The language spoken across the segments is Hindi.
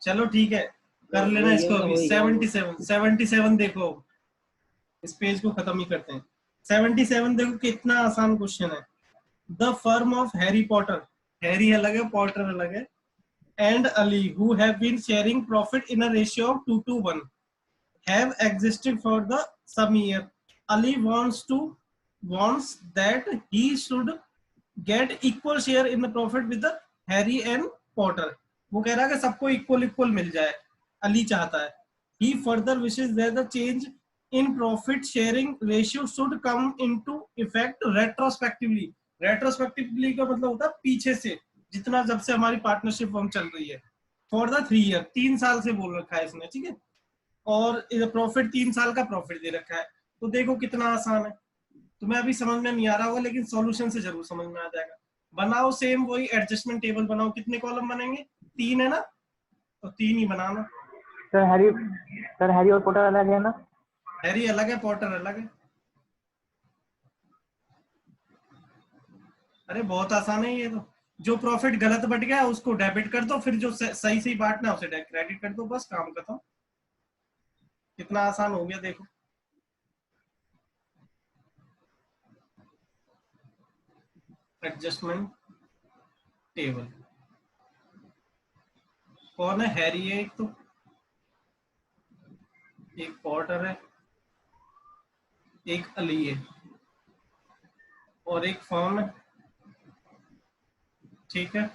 चलो ठीक है, कर लेना इसको अभी। 77 देखो, इस पेज को खत्म ही करते हैं। 77 देखो कितना आसान क्वेश्चन है। The firm of Harry Potter, Harry अलग है, पॉटर अलग है, and Ali who have been sharing profit in a ratio of 2:1 have existed for the some year. Ali wants that he should get equal share in the profit with the Harry and Potter. वो कह रहा है कि सबको इक्वल इक्वल मिल जाए, अली चाहता है। He further wishes that the change in profit sharing ratio should come into effect retrospectively. Retrospectively का मतलब होता है पीछे से, जितना जब से हमारी पार्टनरशिप फर्म चल रही है। For the 3 year, 3 साल से बोल रखा है इसने, ठीक है। और प्रॉफिट 3 साल का प्रॉफिट दे रखा है। तो देखो कितना आसान है। तुम्हें अभी समझ में नहीं आ रहा होगा, लेकिन सॉल्यूशन से जरूर समझ में आ जाएगा। बनाओ सेम वही एडजस्टमेंट टेबल बनाओ। कितने कॉलम बनेंगे? 3 है ना, तो 3 ही बनाना। सर हैरी और पॉटर अलग है ना? हैरी अलग है, पॉटर अलग है। अरे बहुत आसान है ये तो। जो प्रॉफिट गलत बट गया उसको डेबिट कर दो, फिर जो सही सही बांटना है उसे क्रेडिट कर दो, बस काम खत्म। कितना आसान हो गया देखो। एडजस्टमेंट टेबल कौन है? हैरी है एक, तो एक पॉटर है, एक अली है, और एक फॉर्म है, ठीक है।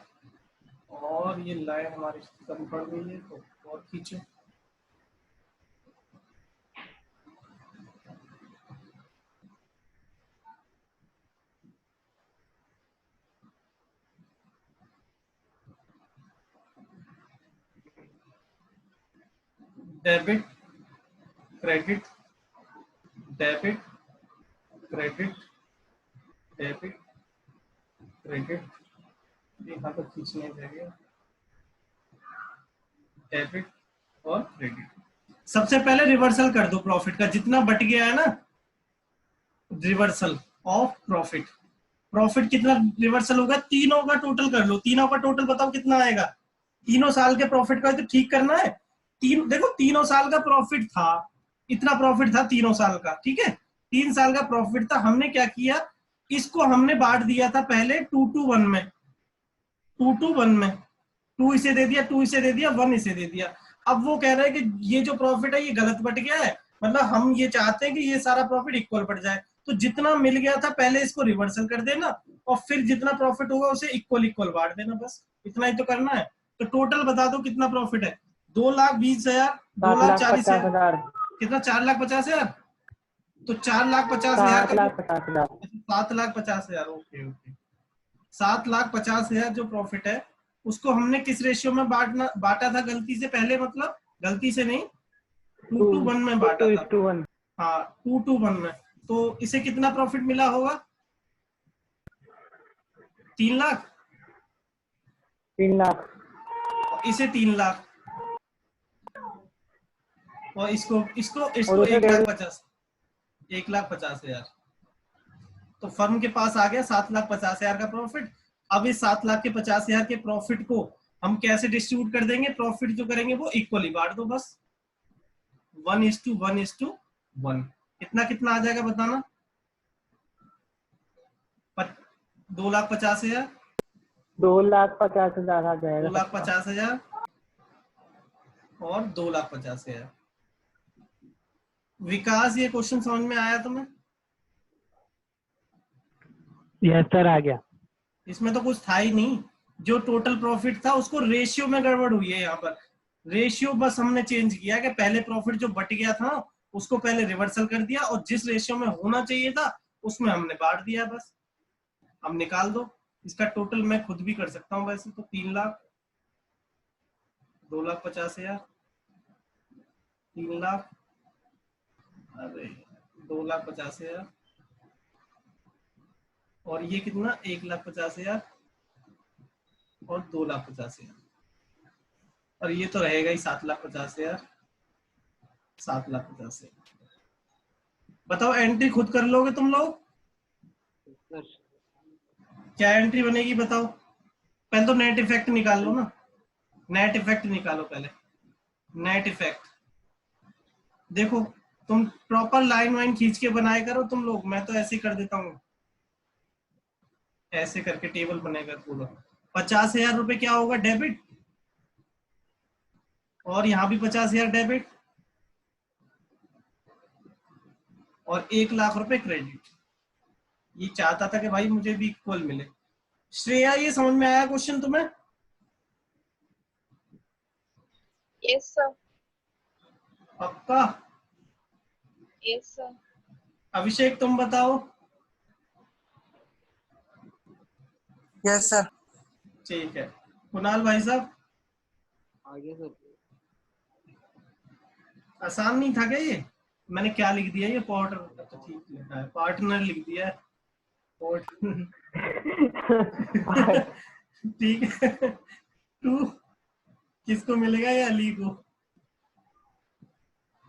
और ये लाइन हमारी कम पड़ गई है, तो और खींचो। Debit credit, debit credit, debit credit, यहाँ पर खींचने देंगे, डेबिट और क्रेडिट। सबसे पहले रिवर्सल कर दो प्रॉफिट का, जितना बट गया है ना, रिवर्सल ऑफ प्रॉफिट। प्रॉफिट कितना रिवर्सल होगा? तीनों का टोटल कर लो। तीनों का टोटल बताओ कितना आएगा। तीनों साल के प्रॉफिट का तो ठीक करना है। देखो 3 साल का प्रॉफिट था, इतना प्रॉफिट था 3 साल का, ठीक है। 3 साल का प्रॉफिट था, हमने क्या किया, इसको हमने बांट दिया था पहले 2:1 में। 2:1 में 2 इसे दे दिया, 2 इसे दे दिया, 1 इसे दे दिया। अब वो कह रहे हैं कि ये जो प्रॉफिट है ये गलत बट गया है, मतलब हम ये चाहते हैं कि ये सारा प्रॉफिट इक्वल बढ़ जाए। तो जितना मिल गया था पहले इसको रिवर्सल कर देना, और फिर जितना प्रॉफिट होगा उसे इक्वल इक्वल बांट देना, बस इतना ही तो करना है। तो टोटल बता दो कितना प्रॉफिट है। 2,20,000, 2,40,000, कितना? 4,50,000। तो 4,50,000 का 7,50,000, ओके ओके। 7,50,000 जो प्रॉफिट है उसको हमने किस रेशियो में बांटा था गलती से? पहले मतलब गलती से नहीं, 2:1 में बांटा था। हाँ 2:1 में। तो इसे कितना प्रॉफिट मिला होगा? 3 लाख। 3 लाख। इसे 3 लाख, और इसको इसको इसको और 1,50,000। तो फर्म के पास आ गया 7,50,000 का प्रॉफिट। अब इस 7,50,000 के प्रॉफिट को हम कैसे डिस्ट्रीब्यूट कर देंगे? प्रॉफिट जो करेंगे वो इक्वली बांट दो, बस 1:1:1। कितना कितना आ जाएगा बताना? 2,50,000, 2,50,000 आ जाएगा। 2,50,000 और 2,50,000। विकास, ये क्वेश्चन समझ में आया तुम्हें? यस सर, आ गया। इसमें तो कुछ था ही नहीं। जो टोटल प्रॉफिट था उसको रेशियो में गड़बड़ हुई है। यहाँ पर रेशियो बस हमने चेंज किया कि पहले प्रॉफिट जो बट गया था उसको पहले रिवर्सल कर दिया, और जिस रेशियो में होना चाहिए था उसमें हमने बांट दिया, बस। अब निकाल दो इसका टोटल। मैं खुद भी कर सकता हूँ वैसे तो। 3 लाख, 2,50,000, 3 लाख, अरे 2,50,000, और ये कितना? 1,50,000 और 2,50,000, और ये तो रहेगा ही 7,50,000, 7,50,000। बताओ एंट्री खुद कर लोगे तुम लोग? क्या एंट्री बनेगी बताओ? पहले तो नेट इफेक्ट निकाल लो ना। नेट इफेक्ट निकालो पहले, नेट इफेक्ट। देखो तुम प्रॉपर लाइन वाइन खींच के बनाए करो तुम लोग, मैं तो ऐसे ही कर देता हूँ, ऐसे करके टेबल बनेगा पूरा। 50,000 रुपए क्या होगा, डेबिट, और यहाँ भी 50,000 डेबिट, और 1,00,000 रुपए क्रेडिट। ये चाहता था कि भाई मुझे भी इक्वल मिले। श्रेया ये समझ में आया क्वेश्चन तुम्हें? Yes sir. पक्का? Yes sir. अभिषेक तुम बताओ। Yes sir. ठीक है, कुणाल भाई साहब? आगे सर। आसान नहीं था क्या ये? मैंने क्या लिख दिया, ये पार्टनर, अच्छा ठीक लिखा है, पार्टनर लिख दिया है, ठीक है। 2 किसको मिलेगा, ये अली को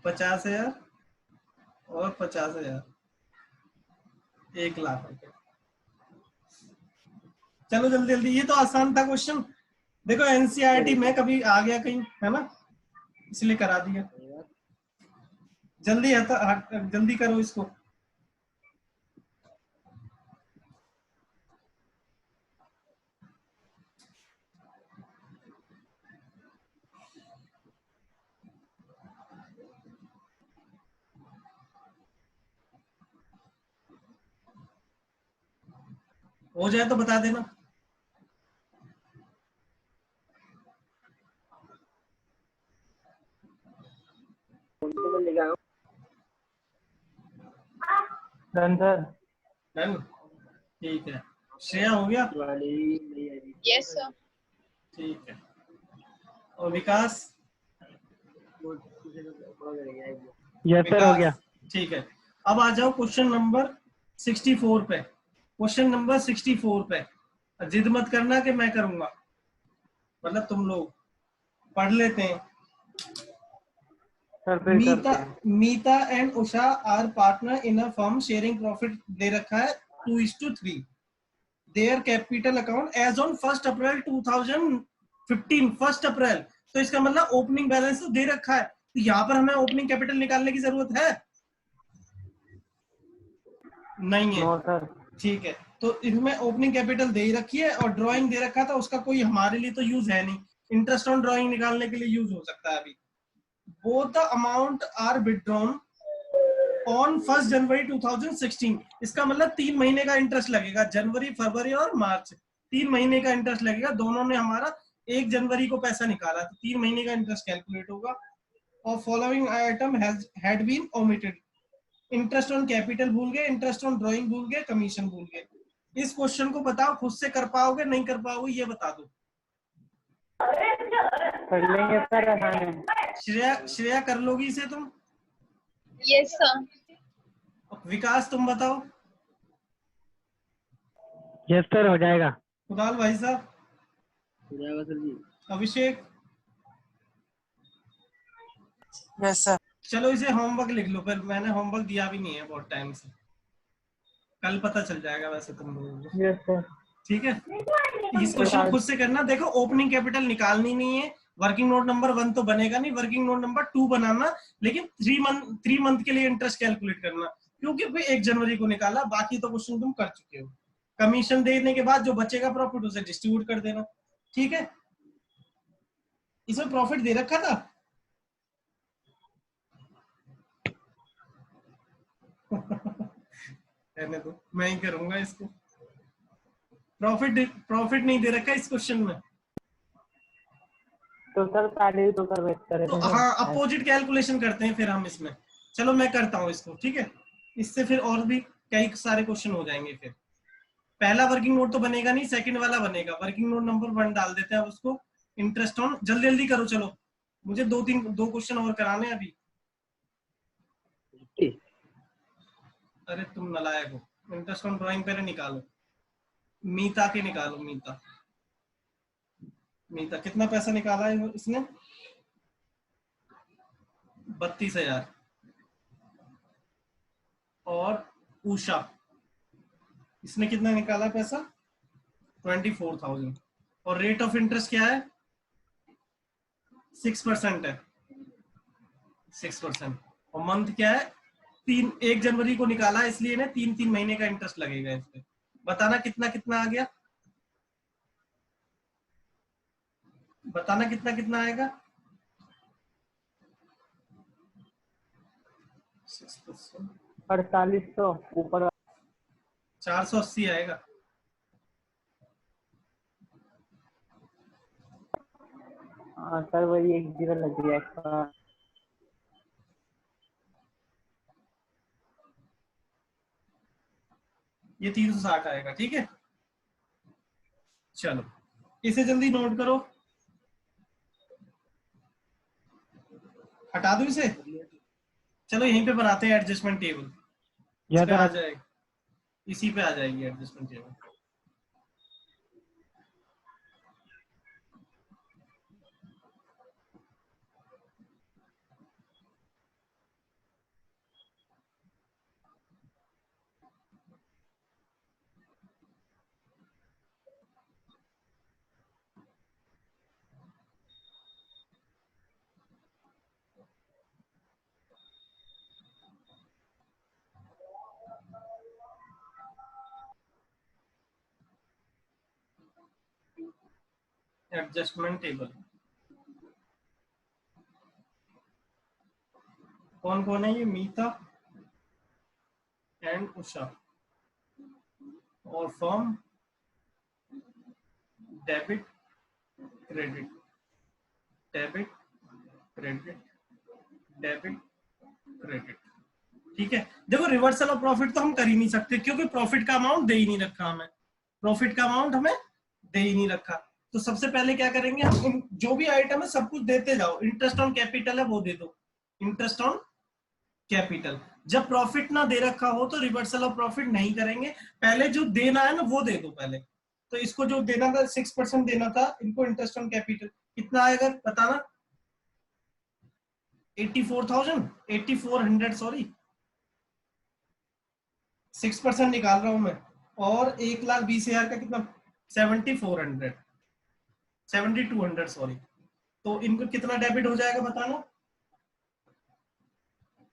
50,000 और 50,000, 1,00,000 रुपए। चलो जल्दी जल्दी, ये तो आसान था क्वेश्चन। देखो एनसीईआरटी में कभी आ गया कहीं, है ना, इसलिए करा दिया। जल्दी जल्दी करो इसको। हो जाए तो बता देना। Done sir. डन, ठीक है। श्रेया हो गया? Yes sir. ठीक है, और विकास? यस सर, हो गया। ठीक है, अब आ जाओ क्वेश्चन नंबर 64 पे। क्वेश्चन नंबर 64 पे जिद मत करना कि मैं करूंगा, मतलब तुम लोग पढ़ लेते हैं। सर फिर करते हैं। Meeta and Usha are partner in a firm sharing profit दे रखा है 2:3। Their capital account as on 1 April 2015, 1 April, तो इसका मतलब ओपनिंग बैलेंस तो दे रखा है, तो यहाँ पर हमें ओपनिंग कैपिटल निकालने की जरूरत है? नहीं है। No sir. ठीक है, तो इसमें ओपनिंग कैपिटल दे ही रखी है और ड्राइंग दे रखा था, उसका कोई हमारे लिए तो यूज है नहीं। इंटरेस्ट ऑन ड्राइंग निकालने के लिए यूज हो सकता है अभी। Both the amount are withdrawn on 1 January 2016। इसका मतलब 3 महीने का इंटरेस्ट लगेगा, जनवरी फरवरी और मार्च, 3 महीने का इंटरेस्ट लगेगा। दोनों ने हमारा 1 जनवरी को पैसा निकाला, तो 3 महीने का इंटरेस्ट कैलकुलेट होगा। और following item had been omitted. Interest on capital भूल गए, इंटरेस्ट ऑन ड्राइंग भूल गए, कमीशन भूल गए। इस क्वेश्चन को बताओ, खुद से कर पाओगे नहीं कर पाओगे ये बता दो। कर लेंगे सर, आसान है। श्रेया कर लोगी इसे तुम? Yes sir. विकास तुम बताओ। यस सर, हो जाएगा। कुणाल भाई साहब? हो जाएगा sir ji. Abhishek? Yes sir. चलो इसे होमवर्क लिख लो, फिर मैंने होमवर्क दिया भी नहीं है बहुत टाइम से, कल पता चल जाएगा वैसे तुम लोगों को। Yes sir. ठीक है, इस क्वेश्चन खुद से करना। देखो ओपनिंग कैपिटल निकालनी नहीं है, वर्किंग नोट नंबर 1 तो बनेगा नहीं, वर्किंग नोट नंबर 2 बनाना, लेकिन 3 मंथ के लिए इंटरेस्ट कैलकुलेट करना, क्योंकि 1 जनवरी को निकाला, बाकी तो क्वेश्चन तुम कर चुके हो। कमीशन देने के बाद जो बचेगा प्रॉफिट उसे डिस्ट्रीब्यूट कर देना। ठीक है, इसमें प्रॉफिट दे रखा था। रहने दो, मैं ही करूंगा इसको। प्रॉफिट नहीं दे रखा इस क्वेश्चन में, तो सर पहले तो कर रहे तो थे हाँ अपोजिट कैलकुलेशन करते हैं फिर हम इसमें। चलो मैं करता हूँ इसको, ठीक है, इससे फिर और भी कई सारे क्वेश्चन हो जाएंगे। फिर पहला वर्किंग नोट तो बनेगा नहीं, सेकंड वाला बनेगा। वर्किंग नोट नंबर 1 डाल देते हैं उसको। इंटरेस्ट ऑन, जल्दी जल्दी करो, चलो मुझे 2 क्वेश्चन और कराने हैं अभी। अरे तुम नालायक हो, इंटरेस्ट ऑन ड्राइंग पहले निकालो। मीता के निकालो, मीता कितना पैसा निकाला है इसने? 32,000। और उषा, इसने कितना निकाला पैसा? 24,000। और रेट ऑफ इंटरेस्ट क्या है? 6% है, 6%। और मंथ क्या है, 1 जनवरी को निकाला है, इसलिए ना 3 महीने का इंटरेस्ट लगेगा इस पे। बताना कितना कितना आ गया, बताना कितना कितना आएगा। 6%, 4800 ऊपर। 480 आएगा। हाँ सर, वही 1 जीरो लग गया एक्स्ट्रा। ये 360 आएगा, ठीक है। चलो इसे जल्दी नोट करो, हटा दो इसे। चलो यहीं पे बनाते हैं एडजस्टमेंट टेबल, इस पे आ जाएगी, इसी पे आ जाएगी एडजस्टमेंट टेबल। एडजस्टमेंट टेबल कौन कौन है, ये मीता एंड उषा, और form debit credit, debit credit, debit credit, ठीक है। देखो रिवर्सल ऑफ प्रॉफिट तो हम कर ही नहीं सकते, क्योंकि प्रॉफिट का अमाउंट दे ही नहीं रखा हमें, प्रॉफिट का अमाउंट हमें दे ही नहीं रखा। तो सबसे पहले क्या करेंगे, हम जो भी आइटम है सब कुछ देते जाओ। इंटरेस्ट ऑन कैपिटल है वो दे दो, इंटरेस्ट ऑन कैपिटल। जब प्रॉफिट ना दे रखा हो तो रिवर्सल ऑफ प्रॉफिट नहीं करेंगे, पहले जो देना है ना वो दे दो पहले। तो इसको जो देना था 6% देना था, इनको इंटरेस्ट ऑन कैपिटल कितना आएगा बताना। 8400 सॉरी, 6% निकाल रहा हूं मैं, और 1,20,000 का कितना, 7200 सॉरी। तो इनको कितना डेबिट हो जाएगा बताना।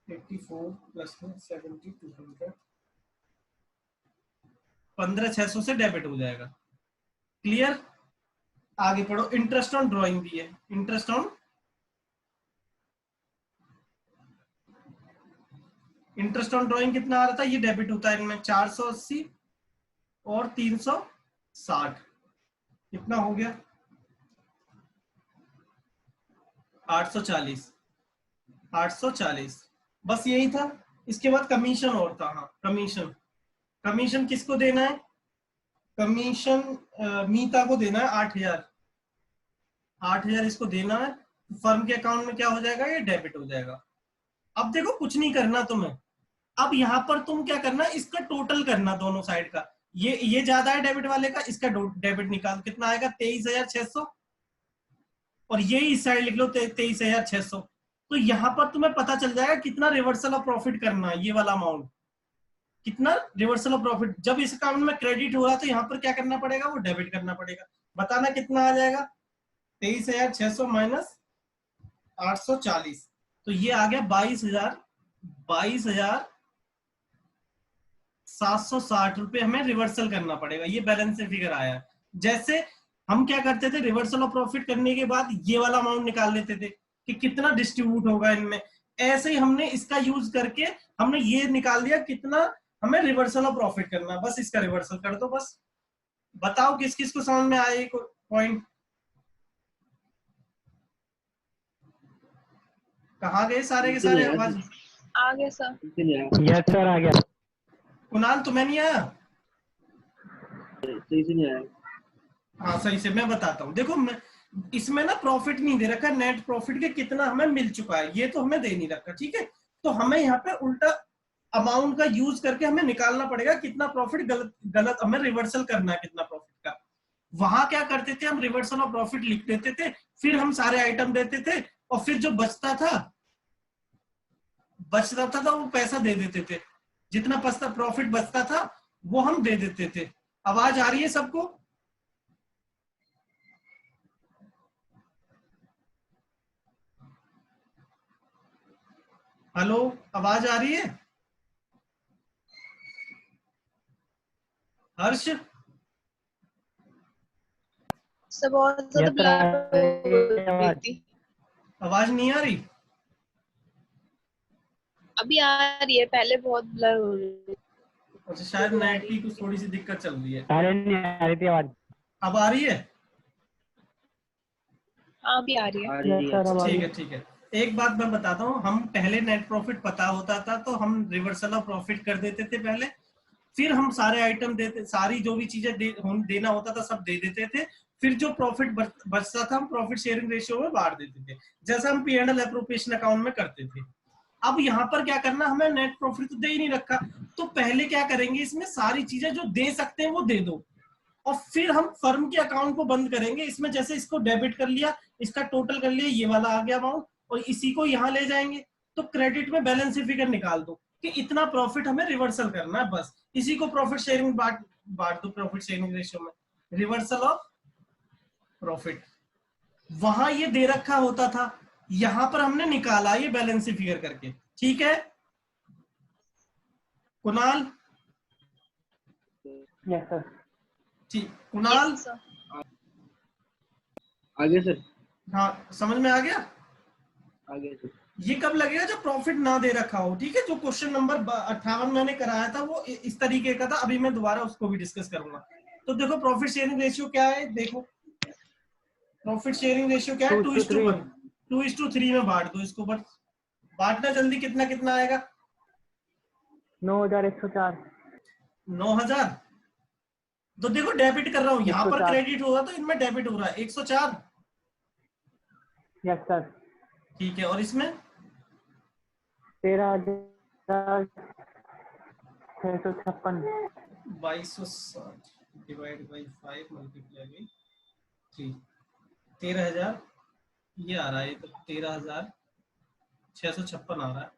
84 प्लस 7200, 15,600 से डेबिट हो जाएगा। क्लियर, आगे पढ़ो। इंटरेस्ट ऑन ड्रॉइंग भी है, interest on, interest on drawing कितना आ रहा था, ये डेबिट होता है इनमें 480 और 360, कितना हो गया 840, 840, बस यही था। इसके बाद कमीशन और था, हाँ कमीशन, कमीशन किसको देना है, कमीशन मीता को देना है 8,000, 8,000 इसको देना है। फर्म के अकाउंट में क्या हो जाएगा, ये डेबिट हो जाएगा। अब देखो कुछ नहीं करना तुम्हें, अब यहाँ पर तुम क्या करना, इसका टोटल करना दोनों साइड का। ये ज्यादा है डेबिट वाले का, इसका डेबिट निकाल, कितना आएगा 23,600, और ये इस साइड लिख लो 23,600। तो यहाँ पर तुम्हें पता चल जाएगा कितना रिवर्सल ऑफ प्रॉफिट करना है, ये वाला अमाउंट कितना रिवर्सल ऑफ प्रॉफिट। जब इस अकाउंट में क्रेडिट हो रहा तो यहाँ पर क्या करना पड़ेगा, वो डेबिट करना पड़ेगा। बताना कितना आ जाएगा, 23,600 माइनस 840, तो ये आ गया 22,760 रुपए हमें रिवर्सल करना पड़ेगा। ये बैलेंस से फिगर आया। जैसे हम क्या करते थे, रिवर्सल ऑफ प्रॉफिट करने के बाद ये वाला अमाउंट निकाल लेते थे कि कितना डिस्ट्रीब्यूट होगा इनमें, ऐसे ही हमने इसका यूज करके हमने ये निकाल दिया कितना हमें रिवर्सल ऑफ प्रॉफिट करना। बस इसका रिवर्सल कर दो बस। बताओ किस किस को समझ में आए पॉइंट, कहाँ गए सारे के सारे, आवाज आ गया सर। यस सर, आ गया। कुणाल तुम्हें नहीं आया, सही से नहीं आया। हाँ सही से मैं बताता हूँ। देखो मैं इसमें ना प्रॉफिट नहीं दे रखा, नेट प्रॉफिट के कितना हमें मिल चुका है ये तो हमें दे नहीं रखा, ठीक है। तो हमें यहाँ पे उल्टा अमाउंट का यूज करके हमें निकालना पड़ेगा कितना प्रॉफिट गलत हमें रिवर्सल करना है, कितना प्रॉफिट का। वहां क्या करते थे हम, रिवर्सल ऑफ प्रॉफिट लिख देते थे, फिर हम सारे आइटम देते थे, और फिर जो बचता था वो पैसा दे देते थे, जितना प्रॉफिट बचता था वो हम दे देते थे। आवाज आ रही है सबको, हेलो, आवाज आ रही है? हर्ष, सब बहुत ज्यादा Yes, sir, ब्लर हो रही थी। आवाज नहीं आ रही? अभी आ रही है, पहले बहुत ब्लर हो रही थी। अच्छा, शायद नेट की कुछ थोड़ी सी दिक्कत चल रही है। पहले नहीं आ रही थी आवाज। अब आ रही है? हाँ, अभी आ रही है। Yes, sir, अब आ रही ठीक है। है, ठीक है। एक बात मैं बताता हूँ, हम पहले नेट प्रॉफिट पता होता था तो हम रिवर्सल ऑफ प्रॉफिट कर देते थे पहले, फिर हम सारे आइटम देते, सारी जो भी चीजें देना होता था सब दे देते थे, फिर जो प्रॉफिट बचता था हम प्रॉफिट शेयरिंग रेशियो में बांट देते थे, जैसा हम P&L एप्रोप्रिएशन अकाउंट में करते थे। अब यहाँ पर क्या करना, हमें नेट प्रॉफिट तो दे ही नहीं रखा, तो पहले क्या करेंगे, इसमें सारी चीजें जो दे सकते हैं वो दे दो, और फिर हम फर्म के अकाउंट को बंद करेंगे। इसमें जैसे इसको डेबिट कर लिया, इसका टोटल कर लिया, ये वाला आ गया अमाउंट, और इसी को यहाँ ले जाएंगे, तो क्रेडिट में बैलेंस फिगर निकाल दो कि इतना प्रॉफिट हमें रिवर्सल करना है, बस इसी को प्रॉफिट शेयरिंग बांट दो, प्रॉफिट शेयरिंग रेशियो में, रिवर्सल ऑफ प्रॉफिट। वहां ये दे रखा होता था, यहां पर हमने निकाला ये बैलेंस फिगर करके। ठीक है कुणाल? Yes, sir. ठीक, कुणाल? Yes, sir. आगे सर। हाँ, समझ में आ गया? आगे सर। ये कब लगेगा, जब प्रॉफिट ना दे रखा हो। ठीक है, जो क्वेश्चन नंबर 58 मैंने कराया था वो इस तरीके का था, अभी मैं दोबारा उसको भी डिस्कस करूंगा। तो देखो प्रॉफिट शेयरिंग रेशियो क्या है, देखो प्रॉफिट शेयरिंग रेशियो क्या है, 2:1, 2:3 में बांट दो इसको, बस बांटना जल्दी, कितना कितना आएगा? 9,104। 9,000। तो देखो डेबिट कर रहा हूँ, यहाँ पर 104। क्रेडिट हो रहा तो इनमें डेबिट हो रहा है 104। Yes, sir. ठीक है, और इसमें 13,656। 2260 डिवाइड बाई 5 मल्टीप्लाई बाई 3, 13,000 ये आ रहा है, तो 13,656 आ रहा है।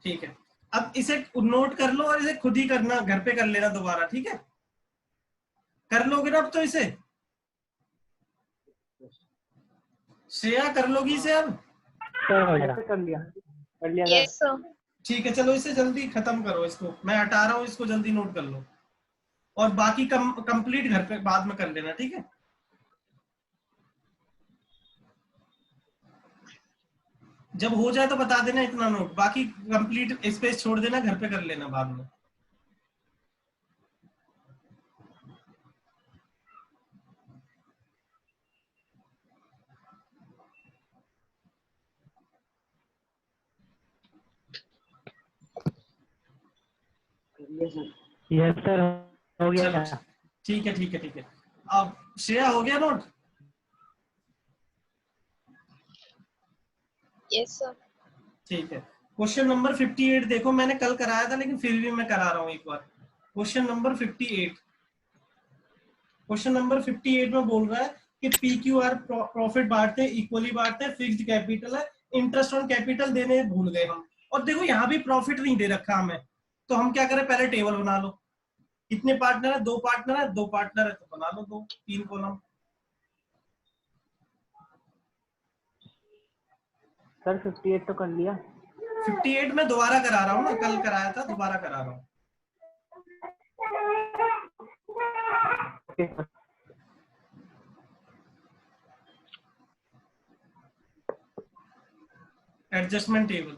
ठीक है, अब इसे नोट कर लो और इसे खुद ही करना, घर पे कर लेना दोबारा। ठीक है, कर लोगे ना अब तो इसे? श्रेया कर लोगी इसे अब? सर हो गया, कर लिया Yes, sir. ठीक है, चलो इसे जल्दी खत्म करो, इसको मैं हटा रहा हूँ, इसको जल्दी नोट कर लो, और बाकी कंप्लीट घर पे बाद में कर लेना। ठीक है, जब हो जाए तो बता देना इतना नोट, बाकी कंप्लीट स्पेस छोड़ देना, घर पे कर लेना बाद में। Yes, sir, हो गया। चलो ठीक है, ठीक है, ठीक है। अब श्रेया हो गया नोट? Yes, sir. ठीक है, क्वेश्चन नंबर 58 देखो, मैंने कल कराया था लेकिन फिर भी मैं करा रहा हूँ एक बार। क्वेश्चन नंबर 58, क्वेश्चन नंबर 58 में बोल रहा है कि PQR प्रॉफिट बांटते हैं, इक्वली बांटते हैं, फिक्स्ड कैपिटल है, इंटरेस्ट ऑन कैपिटल देने भूल गए हम, और देखो यहाँ भी प्रॉफिट नहीं दे रखा हमें, तो हम क्या करें, पहले टेबल बना लो, कितने पार्टनर है, 2 पार्टनर है, 2 पार्टनर है तो बना लो 3 कॉलम। सर 58 तो कर लिया। 58 में दोबारा करा रहा हूँ ना, कल कराया था, दोबारा करा रहा हूँ। Okay, sir. एडजस्टमेंट टेबल,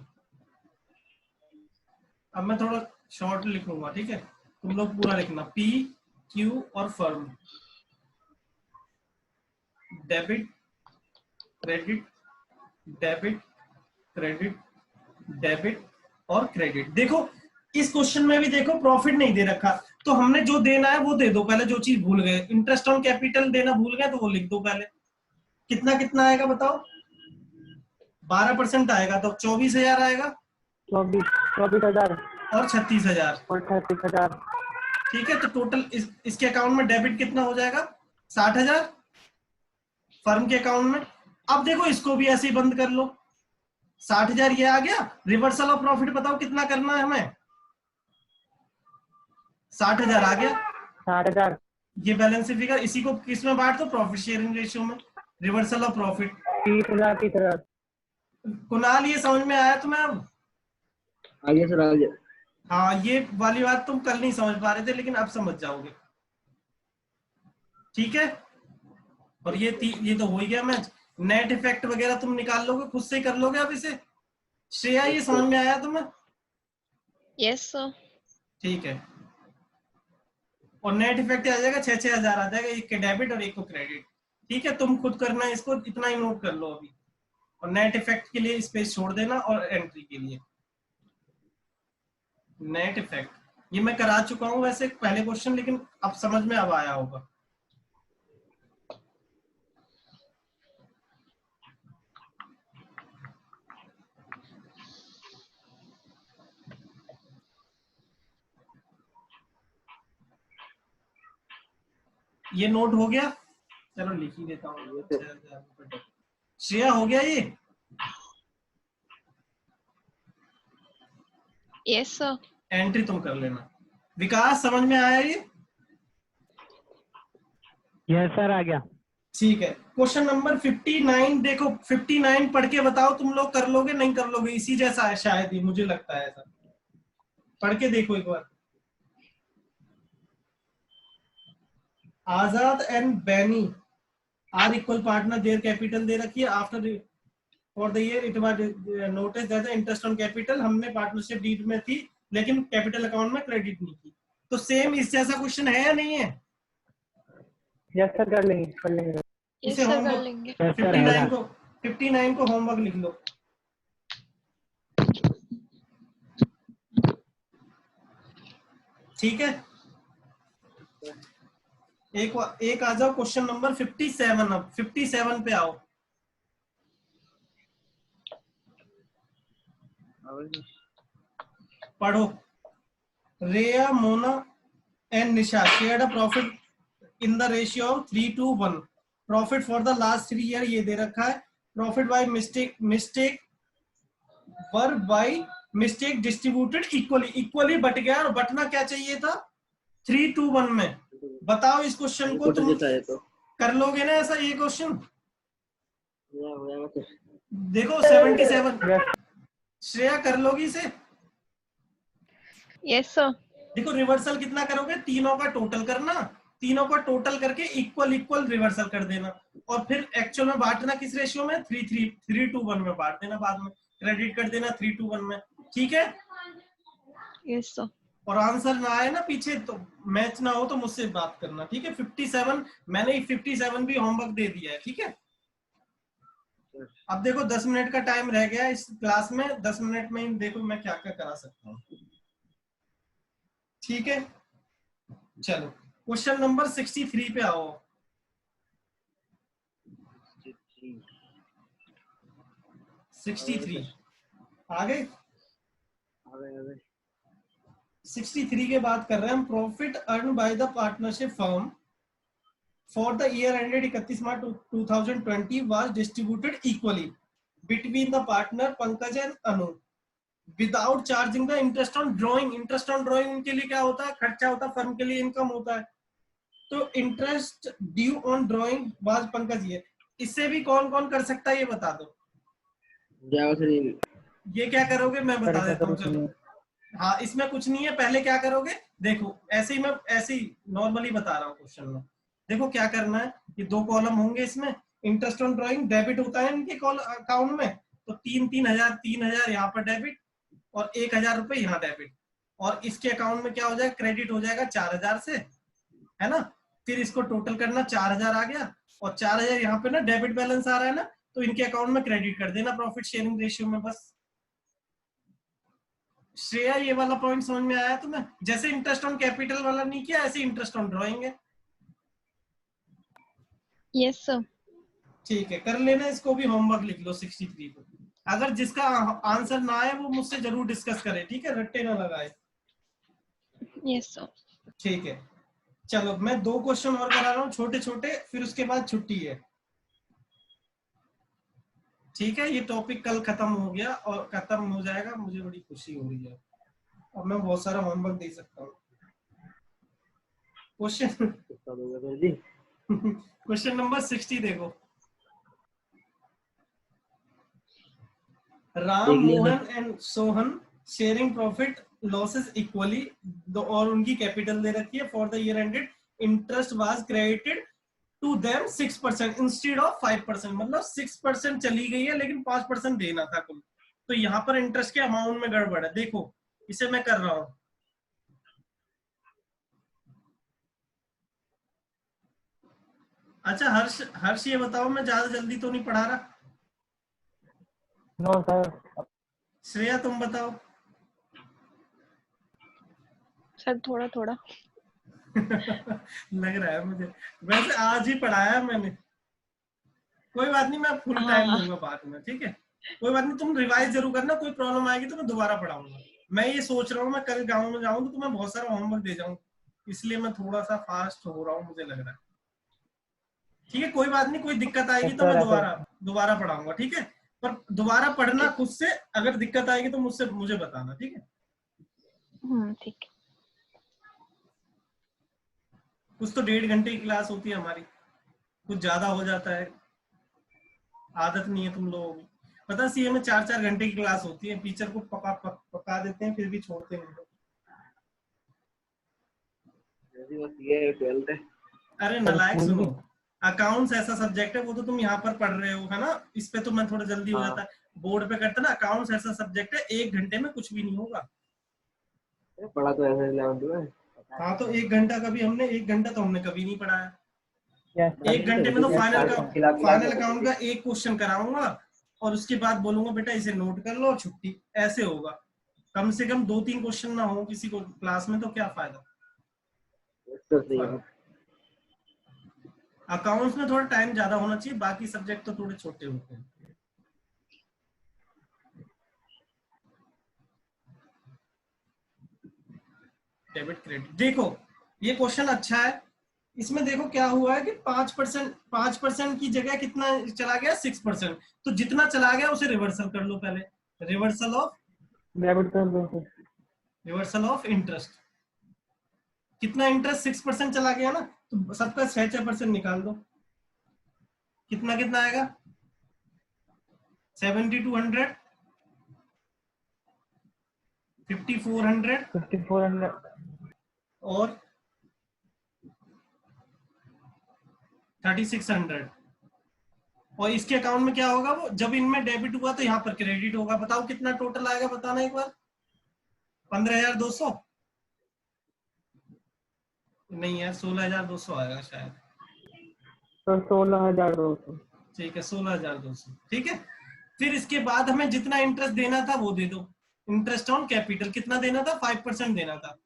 अब मैं थोड़ा शॉर्ट लिखूंगा, ठीक है, तुम लोग पूरा लिखना। P, Q और firm, debit credit, debit credit, debit और क्रेडिट। देखो इस क्वेश्चन में भी देखो प्रॉफिट नहीं दे रखा, तो हमने जो देना है वो दे दो पहले, जो चीज भूल गए, इंटरेस्ट ऑन कैपिटल देना भूल गए तो वो लिख दो पहले। कितना कितना आएगा बताओ? 12% आएगा तो 24,000 आएगा, 24,000 और 36,000, और 36,000। ठीक है, तो टोटल इसके अकाउंट में डेबिट कितना हो जाएगा? 60,000 फर्म के अकाउंट में। अब देखो इसको भी ऐसे ही बंद कर लो, 60,000 ये आ गया। रिवर्सल ऑफ प्रॉफिट बताओ कितना करना है हमें? 60,000 आ गया, 60,000। ये बैलेंस फिगर, इसी को किस में बांट दो? प्रॉफिट शेयरिंग रेशियो में, रिवर्सल ऑफ प्रॉफिट। 30,000 30,000। कुणाल ये समझ में आया तुम्हें अब? आगे सर आगे। हाँ, ये वाली बात तुम कल नहीं समझ पा रहे थे, लेकिन अब समझ जाओगे। ठीक है, और ये तो हो ही गया मैच। नेट इफेक्ट वगैरह तुम निकाल लोगे, खुद से ही कर लोगे अब इसे। श्रेया ये समझ में आया तुम्हें? Yes sir. ठीक है, और नेट इफेक्ट आ जाएगा 6,000 आ जाएगा, एक के डेबिट और एक को क्रेडिट। ठीक है, तुम खुद करना है इसको, इतना ही नोट कर लो अभी। और नेट इफेक्ट के लिए स्पेस छोड़ देना, और एंट्री के लिए नेट इफेक्ट ये मैं करा चुका हूं वैसे पहले क्वेश्चन, लेकिन अब समझ में अब आया होगा। ये नोट हो गया, चलो लिख ही देता हूँ। 6,000 रुपये। श्रेया हो गया ये? Yes sir. एंट्री तुम कर लेना। विकास समझ में आया ये? यस सर आ गया। ठीक है, क्वेश्चन नंबर 59 देखो। 59 पढ़ के बताओ, तुम लोग कर लोगे नहीं कर लोगे? इसी जैसा है शायद ही, मुझे लगता है ऐसा। पढ़ के देखो एक बार। Azad and Baini are equal partner, their capital दे रखी है। After for the year it was notice that the interest on capital, हमने पार्टनरशिप डीड में थी लेकिन कैपिटल अकाउंट में क्रेडिट नहीं की। तो सेम इस जैसा क्वेश्चन है या नहीं है? यस सर कर लेंगे कर लेंगे। यस इसे सर कर होमवर्क लेंगे। यस सर है। 59 को होमवर्क लिख लो। ठीक है, एक आ जाओ क्वेश्चन नंबर 57। अब 57 पे आओ। पढ़ो। रेया, Mona and Nisha shared a profit in the ratio of 3:1। Profit for the last 3 year ये दे रखा है। Profit by mistake distributed equally. Equally but गया, और बटना क्या चाहिए था? 3:1 में। बताओ इस क्वेश्चन को तुम तो कर लोगे ना ऐसा? ये क्वेश्चन तो देखो 77। यस श्रेया कर लोगी इसे? Yes sir. देखो रिवर्सल कितना करोगे, तीनों का टोटल करना, तीनों का टोटल करके इक्वल इक्वल रिवर्सल कर देना, और फिर एक्चुअल में बांटना किस रेशियो में? 3:1 में बांट देना, बाद में क्रेडिट कर देना 3:1 में। ठीक है, यस सर। और आंसर ना आए ना पीछे, तो मैच ना हो तो मुझसे बात करना। ठीक है, 57 मैंने 57 भी होमवर्क दे दिया है। ठीक है, अब देखो 10 मिनट का टाइम रह गया इस क्लास में। 10 मिनट में ही देखो मैं क्या क्या करा सकता हूँ। ठीक है, चलो क्वेश्चन नंबर 63 पे आओ। 63 आ गए? 63 के बाद कर रहे हैं हम। Profit earn by the partnership firm for the year ended 31 March 2020 was distributed equally between the partner Pankaj and Anu without charging the interest on drawing. Interest on drawing उनके लिए क्या होता है? खर्चा होता है, फर्म के लिए इनकम होता है। तो interest due on drawing was Pankaj. ये इससे भी कौन कौन कर सकता है ये बता दो। ये क्या करोगे मैं बता देता हूँ, चलो। हाँ, इसमें कुछ नहीं है। पहले क्या करोगे देखो, ऐसे ही मैं ऐसे ही नॉर्मली बता रहा हूँ क्वेश्चन में। देखो क्या करना है, ये 2 कॉलम होंगे इसमें। इंटरेस्ट ऑन ड्रॉइंग डेबिट होता है इनके अकाउंट में, तो 3,000 यहाँ पर डेबिट, और 1,000 रुपए यहाँ डेबिट। और इसके अकाउंट में क्या हो जाएगा? क्रेडिट हो जाएगा 4,000 से, है ना। फिर इसको टोटल करना, 4,000 आ गया, और 4,000 यहाँ पे ना डेबिट बैलेंस आ रहा है ना, तो इनके अकाउंट में क्रेडिट कर देना प्रॉफिट शेयरिंग रेशियो में, बस। श्रेया ये वाला पॉइंट समझ में आया तुम्हें? जैसे इंटरेस्ट ऑन कैपिटल वाला नहीं किया, ऐसे इंटरेस्ट ऑन ड्रॉइंग है। Yes sir. ठीक है, कर लेना, इसको भी होमवर्क लिख लो 63 को। अगर जिसका आंसर ना आए वो मुझसे जरूर डिस्कस करे, ठीक है, रट्टे ना लगाए। Yes sir. ठीक है, चलो मैं 2 क्वेश्चन और करा रहा हूँ छोटे छोटे, फिर उसके बाद छुट्टी है। ठीक है, ये टॉपिक कल खत्म हो गया और खत्म हो जाएगा, मुझे बड़ी खुशी हो रही है। अब मैं बहुत सारा होमवर्क दे सकता हूँ। क्वेश्चन क्वेश्चन नंबर 60 देखो। राम, देख लिया Mohan and Sohan sharing profit losses equally, और उनकी कैपिटल दे रखी है for the year ended, interest was credited to them 6% instead of 5%, मतलब 6% चली गई है लेकिन 5% देना था कुल। तो यहाँ पर इंटरेस्ट के अमाउंट में गड़बड़ है, देखो इसे मैं कर रहा हूं। अच्छा हर्ष, हर्ष ये बताओ मैं ज्यादा जल्दी तो नहीं पढ़ा रहा? No sir. श्रेया तुम बताओ। सर थोड़ा थोड़ा। लग रहा है मुझे, वैसे आज ही पढ़ाया है मैंने। कोई बात नहीं, मैं फुल टाइम हाँ दूंगा बाद में, ठीक है? कोई बात नहीं, तुम रिवाइज जरूर करना, कोई प्रॉब्लम आएगी तो मैं दोबारा पढ़ाऊंगा। मैं ये सोच रहा हूँ मैं कल गाँव में जाऊँ तो मैं बहुत सारा होमवर्क दे जाऊँ, इसलिए मैं थोड़ा सा फास्ट हो रहा हूँ मुझे लग रहा है। ठीक है कोई बात नहीं, कोई दिक्कत आएगी तो मैं दोबारा पढ़ाऊंगा, ठीक है? पर दोबारा पढ़ना खुद से, अगर दिक्कत आएगी तो मुझे बताना, ठीक है? ठीक है। कुछ तो 1.5 घंटे की क्लास होती है हमारी, कुछ ज्यादा हो जाता है, आदत नहीं है तुम लोगों की। पता सीए में 4-4 घंटे की क्लास होती है, टीचर को पका देते हैं फिर भी छोड़ते नहीं। ये 12th है। अरे नालायक सुनो, अकाउंट्स ऐसा सब्जेक्ट है, वो तो तुम यहाँ पर पढ़ रहे हो है ना, इस पे तो मैं थोड़ा जल्दी हो जाता है, बोर्ड पे करते ना। अकाउंट्स ऐसा सब्जेक्ट है 1 घंटे में कुछ भी नहीं होगा। पढ़ा तो ऐसा 11th में। हाँ तो 1 घंटा कभी हमने 1 घंटा तो हमने कभी नहीं पढ़ाया। यस 1 घंटे में तो फाइनल अकाउंट का एक क्वेश्चन कराऊंगा और उसके बाद बोलूंगा बेटा इसे नोट कर लो, छुट्टी, ऐसे होगा। कम से कम 2-3 क्वेश्चन ना हो किसी को क्लास में तो क्या फायदा। तो सही है। अकाउंट्स में थोड़ा टाइम ज्यादा होना चाहिए, बाकी सब्जेक्ट तो थोड़े छोटे होते हैं। डेबिट क्रेडिट, देखो ये क्वेश्चन अच्छा है। इसमें देखो क्या हुआ है कि 5% की जगह कितना चला गया, 6%। तो जितना चला गया उसे रिवर्सल कर लो पहले, रिवर्सल ऑफ इंटरेस्ट। कितना इंटरेस्ट, 6% चला गया ना, तो सबका 6% निकाल दो, कितना कितना आएगा, 7200, 5400 और 3600। और इसके अकाउंट में क्या होगा, वो जब इनमें डेबिट हुआ तो यहाँ पर क्रेडिट होगा। बताओ कितना टोटल आएगा, बताना एक बार। 15,200 नहीं यार, 16,200 आएगा शायद। तो 16,200। ठीक है 16,200, ठीक है। फिर इसके बाद हमें जितना इंटरेस्ट देना था वो दे दो। इंटरेस्ट ऑन कैपिटल कितना देना था, 5% देना था,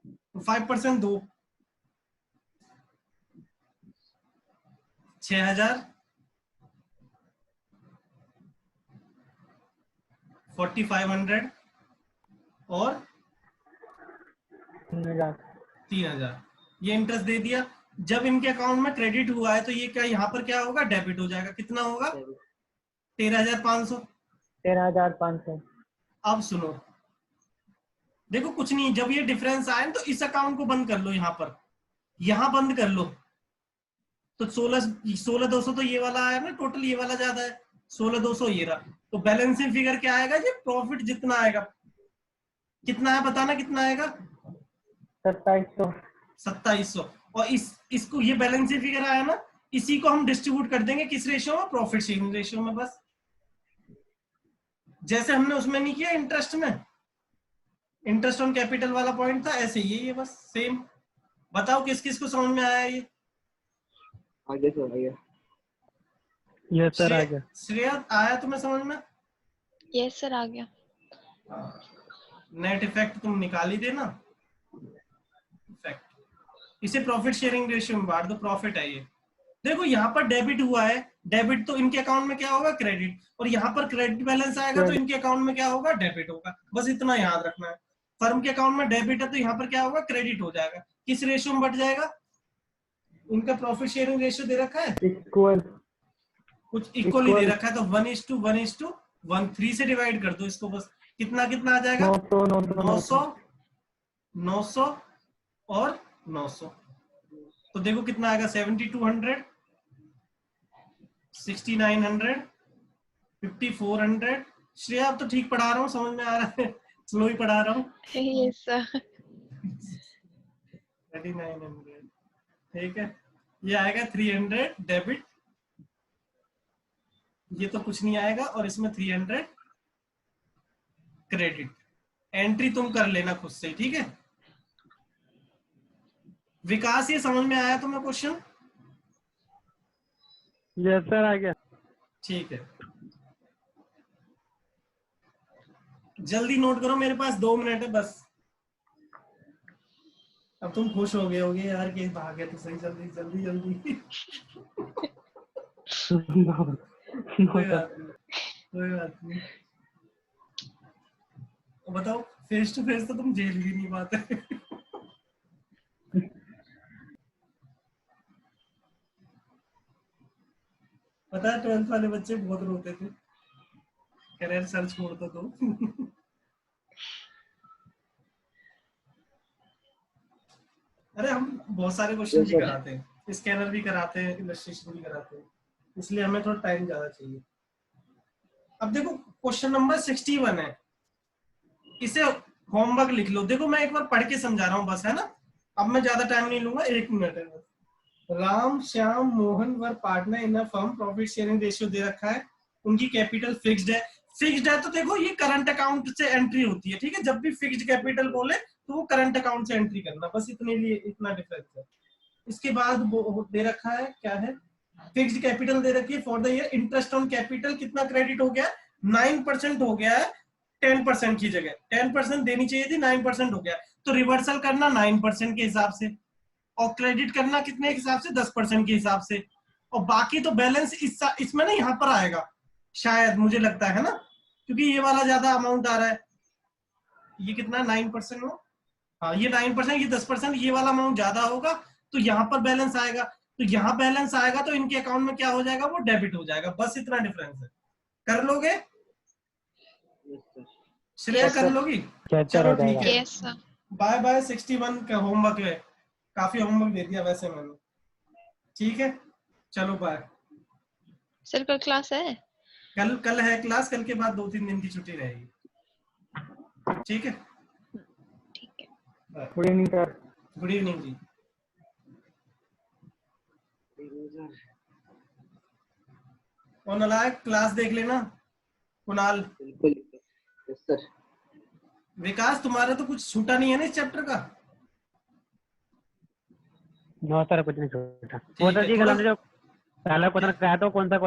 तो 5% दो, 6,000, 4,500 और 3,000, ये इंटरेस्ट दे दिया। जब इनके अकाउंट में क्रेडिट हुआ है तो ये क्या यहाँ पर क्या होगा, डेबिट हो जाएगा। कितना होगा, 13,500। 13,500। अब सुनो, देखो कुछ नहीं, जब ये डिफरेंस आए तो इस अकाउंट को बंद कर लो, यहाँ बंद कर लो। तो 16,200 तो ये वाला आया ना, टोटल ये वाला ज्यादा है, 16,200 ये रहा। तो बैलेंसिंग फिगर क्या आएगा, ये प्रॉफिट जितना आएगा, कितना है बताना, कितना आएगा, 2700। और इसको ये बैलेंसिंग फिगर आया ना, इसी को हम डिस्ट्रीब्यूट कर देंगे किस रेशियो में, प्रॉफिट शेयरिंग रेशियो में। बस जैसे हमने उसमें नहीं किया इंटरेस्ट में, इंटरेस्ट ऑन कैपिटल वाला पॉइंट था, ऐसे ये बस सेम। बताओ किस किस को समझ में आया ये? आगे से आगे। यस सर आ गया। श्रेया आया तुम्हें समझ में? यस सर आ गया। नेट इफेक्ट तुम निकाल ही देना, इफेक्ट इसे प्रॉफिट शेयरिंग रेशियो में बांट दो, प्रॉफिट है ये। देखो यहाँ पर डेबिट हुआ है, डेबिट तो इनके अकाउंट में क्या होगा, क्रेडिट, और यहाँ पर क्रेडिट बैलेंस आएगा तो इनके अकाउंट में क्या होगा, डेबिट होगा। बस इतना याद रखना है। फर्म के अकाउंट में डेबिट है तो यहाँ पर क्या होगा, क्रेडिट हो जाएगा। किस रेशियो में बढ़ जाएगा, इनका प्रॉफिट शेयरिंग रेशियो दे रखा है इक्वल, कुछ इक्वली दे रखा है, तो 1:1:1 3 से डिवाइड कर दो इसको, बस कितना कितना आ जाएगा, 900 और 900। तो देखो कितना आएगा, 7,200, 6,900, 5,400 श्रेया अब तो ठीक पढ़ा रहा हूँ, समझ में आ रहा है, स्लो ही पढ़ा रहा हूँ। Yes sir. 3900 ठीक है, ये आएगा 300 डेबिट, ये तो कुछ नहीं आएगा, और इसमें 300 क्रेडिट। एंट्री तुम कर लेना खुद से, ठीक है। विकास ये समझ में आया तुम्हें क्वेश्चन? यस सर आ गया। ठीक है, जल्दी नोट करो, मेरे पास 2 मिनट है बस। अब तुम खुश हो गए होगे यार कि भाग गया तो सही, जल्दी जल्दी जल्दी। कोई बात नहीं, कोई बात नहीं। बताओ, फेस टू फेस तो तुम झेल भी नहीं पाते। पता है 12th वाले बच्चे बहुत रोते थे, कह रहे सर छोड़ दो। अरे हम बहुत सारे क्वेश्चन भी कराते हैं, स्कैनर भी कराते हैं, इलस्ट्रेशन भी कराते हैं, इसलिए हमें थोड़ा टाइम ज्यादा चाहिए। अब देखो क्वेश्चन नंबर 61 है, इसे होमवर्क लिख लो। देखो मैं एक बार पढ़ के समझा रहा हूँ बस, है ना। अब मैं ज्यादा टाइम नहीं लूंगा, 1 मिनट है बस। Ram Shyam Mohan were partner in a firm, profit sharing ratio दे रखा है, उनकी कैपिटल फिक्स्ड है। फिक्स्ड है तो देखो ये करंट अकाउंट से एंट्री होती है, ठीक है। जब भी फिक्स्ड कैपिटल बोले तो वो करंट अकाउंट से एंट्री करना, बस इतने लिए इतना डिफरेंस है। इसके बाद वो दे रखा है, क्या है, फिक्स्ड कैपिटल दे रखी है for the year. Interest on capital कितना क्रेडिट हो गया, 9% हो गया है, 10% की जगह 10% देनी चाहिए थी, 9% हो गया। तो रिवर्सल करना 9% के हिसाब से, और क्रेडिट करना कितने के हिसाब से, 10% के हिसाब से। और बाकी तो बैलेंस इसमें ना यहाँ पर आएगा शायद, मुझे लगता है ना, क्योंकि ये वाला ज्यादा अमाउंट आ रहा है। ये कितना 9% हो, हाँ ये 9%, ये 10%, ये वाला अमाउंट ज्यादा होगा तो यहाँ पर बैलेंस आएगा। तो यहाँ बैलेंस आएगा तो इनके अकाउंट में क्या हो जाएगा, वो डेबिट हो जाएगा, बस इतना डिफरेंस है। कर लोगे श्रेया, कर लोगी? चलो ठीक है, यस सर। Bye bye. 61 का होमवर्क है, काफी होमवर्क दे दिया वैसे मैंने, ठीक है। चलो बाय। सर कल क्लास है? कल है क्लास, कल के बाद 2-3 दिन की छुट्टी रहेगी, ठीक है। ठीक है। Good evening sir. Good evening ji. और नालायक क्लास देख लेना, कुणाल। बिल्कुल। Yes sir. विकास तुम्हारा तो कुछ छूटा नहीं है ना इस चैप्टर का? नो सर कुछ नहीं छूटा। ठीक है, जी कल हमने जो पहला क्वेश्चन कराया था कौन सा